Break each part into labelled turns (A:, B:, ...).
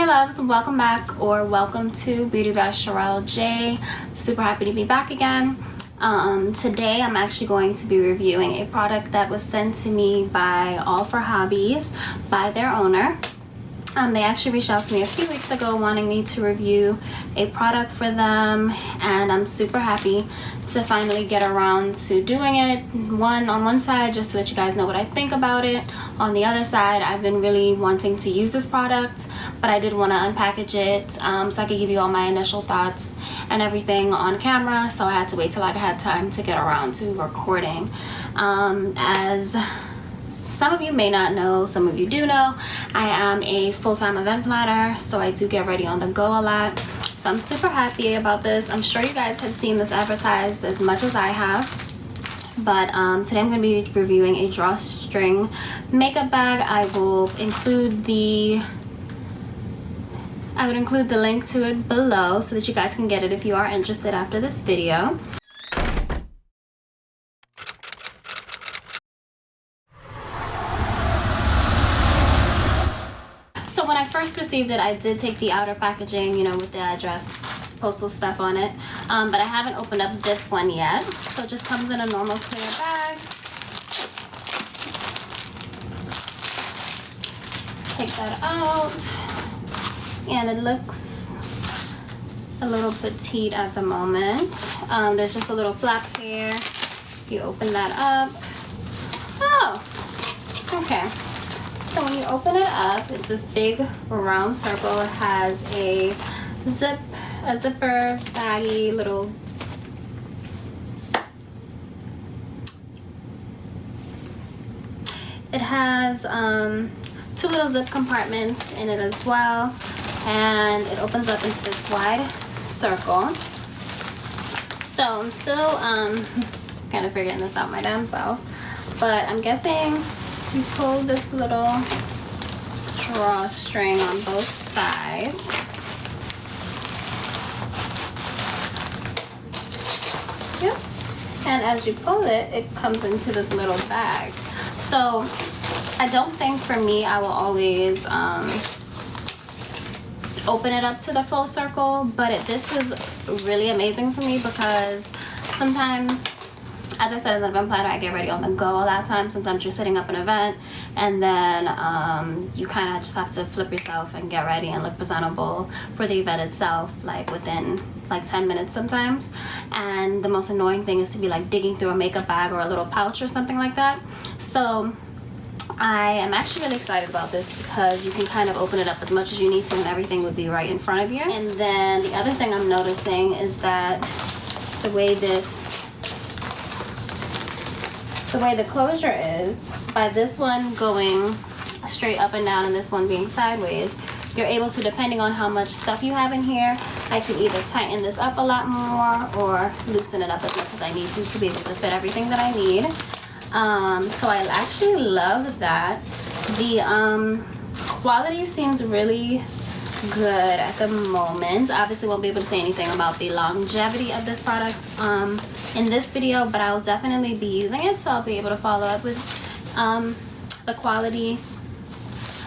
A: Hey loves, welcome back or welcome to Beauty by Cherelle J. Super happy to be back again. Today I'm actually going to be reviewing a product that was sent to me by AllForHobbies by their owner. They actually reached out to me a few weeks ago wanting me to review a product for them, and I'm super happy to finally get around to doing it. On one side, just so that you guys know what I think about it. On the other side, I've been really wanting to use this product, but I did want to unpackage it so I could give you all my initial thoughts and everything on camera, so I had to wait till I had time to get around to recording. As some of you may not know, some of you do know, I am a full-time event planner, so I do get ready on the go a lot. So I'm super happy about this. I'm sure you guys have seen this advertised as much as I have. But today I'm going to be reviewing a Drawstring makeup bag. I would include the link to it below so that you guys can get it if you are interested after this video. So when I first received it, I did take the outer packaging, you know, with the address, postal stuff on it, but I haven't opened up this one yet. So it just comes in a normal clear bag. Take that out, and it looks a little petite at the moment. There's just a little flap here. You open that up. Oh, okay. So when you open it up, it's this big round circle. It has a zipper, baggy little. It has two little zip compartments in it as well, and it opens up into this wide circle. So I'm still kind of figuring this out my damn self, but I'm guessing you pull this little drawstring on both sides. Yep. And as you pull it, it comes into this little bag. So I don't think for me I will always open it up to the full circle, but this is really amazing for me because sometimes, as I said, as an event planner, I get ready on the go a lot of times. Sometimes you're setting up an event and then you kind of just have to flip yourself and get ready and look presentable for the event itself, like within like 10 minutes sometimes. And the most annoying thing is to be like digging through a makeup bag or a little pouch or something like that. So I am actually really excited about this because you can kind of open it up as much as you need to and everything would be right in front of you. And then the other thing I'm noticing is that the way the closure is, by this one going straight up and down and this one being sideways, you're able to, depending on how much stuff you have in here, I can either tighten this up a lot more or loosen it up as much as I need to be able to fit everything that I need. So I actually love that. The quality seems really good at the moment. Obviously won't be able to say anything about the longevity of this product in this video, but I'll definitely be using it, so I'll be able to follow up with the quality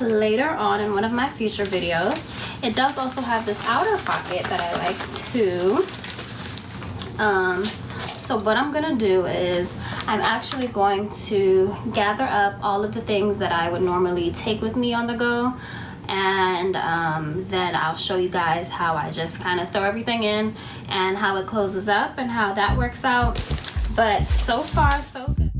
A: later on in one of my future videos. It does also have this outer pocket that I like too. So what I'm gonna do is I'm actually going to gather up all of the things that I would normally take with me on the go, and then I'll show you guys how I just kind of throw everything in and how it closes up and how that works out. But so far so good.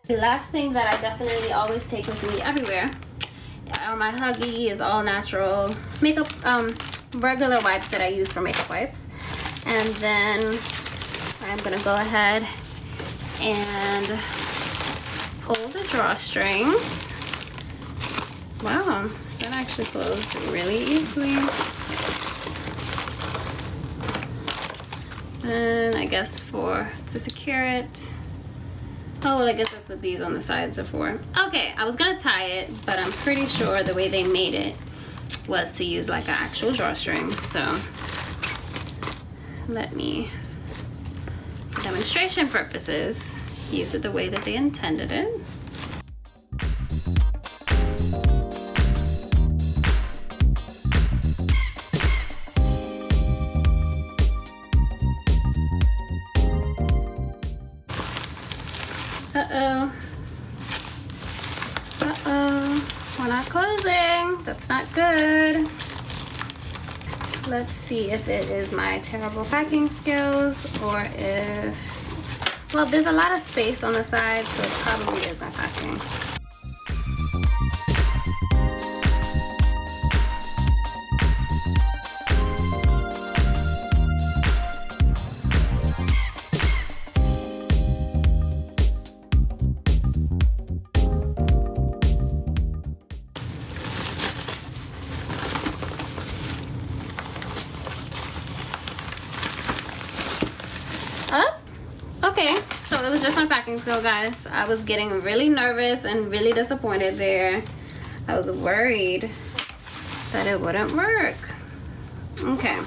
A: The last thing that I definitely always take with me everywhere are my Huggies all natural makeup regular wipes that I use for makeup wipes. And then I I'm gonna go ahead and pull the drawstrings. Wow, that actually closed really easily. And I guess to secure it, oh, well, I guess that's what these on the sides are for. Okay, I was gonna tie it, but I'm pretty sure the way they made it was to use like an actual drawstring. So let me, for demonstration purposes, use it the way that they intended it. Uh-oh. Uh-oh. We're not closing. That's not good. Let's see if it is my terrible packing skills or if... Well, there's a lot of space on the side, so it probably is my packing. Up. Okay, so it was just my packing skill, guys. I was getting really nervous and really disappointed there. I was worried that it wouldn't work. Okay.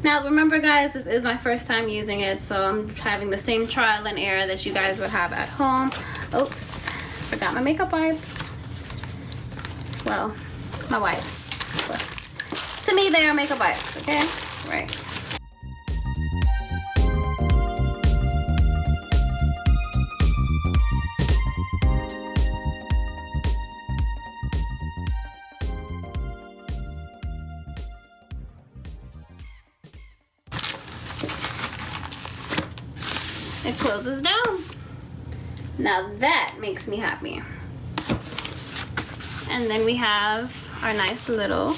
A: Now remember, guys, this is my first time using it, so I'm having the same trial and error that you guys would have at home. Oops, forgot my makeup wipes. Well, my wipes. But to me, they are makeup wipes, okay? Right. It closes down. Now that makes me happy. And then we have our nice little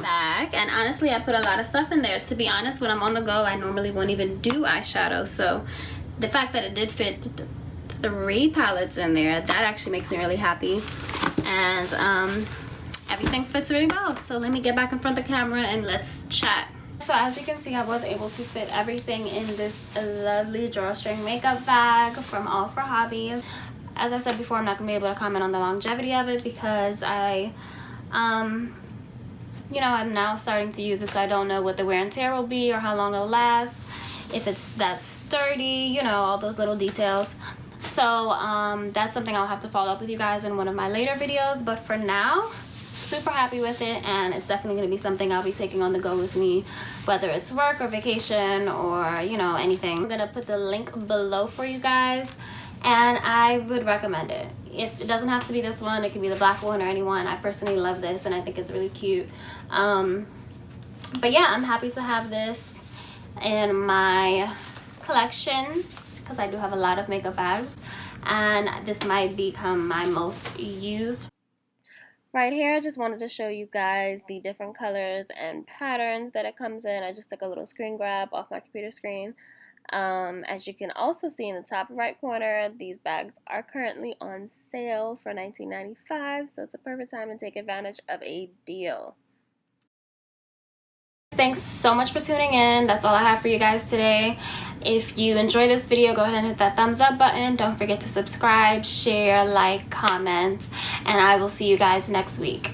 A: bag. And honestly, I put a lot of stuff in there. To be honest, when I'm on the go, I normally won't even do eyeshadow. So the fact that it did fit 3 palettes in there, that actually makes me really happy. And everything fits really well. So let me get back in front of the camera and let's chat. So as you can see, I was able to fit everything in this lovely drawstring makeup bag from AllForHobbies. As I said before, I'm not going to be able to comment on the longevity of it because I, you know, I'm now starting to use it, so I don't know what the wear and tear will be or how long it'll last, if it's that sturdy, you know, all those little details. So that's something I'll have to follow up with you guys in one of my later videos, but for now, super happy with it, and it's definitely going to be something I'll be taking on the go with me, whether it's work or vacation or, you know, anything. I'm going to put the link below for you guys, and I would recommend it. If it doesn't have to be this one, it could be the black one or any one. I personally love this, and I think it's really cute. But yeah, I'm happy to have this in my collection because I do have a lot of makeup bags, and this might become my most used. Right here, I just wanted to show you guys the different colors and patterns that it comes in. I just took a little screen grab off my computer screen. As you can also see in the top right corner, these bags are currently on sale for $19.95, so it's a perfect time to take advantage of a deal. Thanks so much for tuning in. That's all I have for you guys today. If you enjoyed this video, go ahead and hit that thumbs up button. Don't forget to subscribe, share, like, comment, and I will see you guys next week.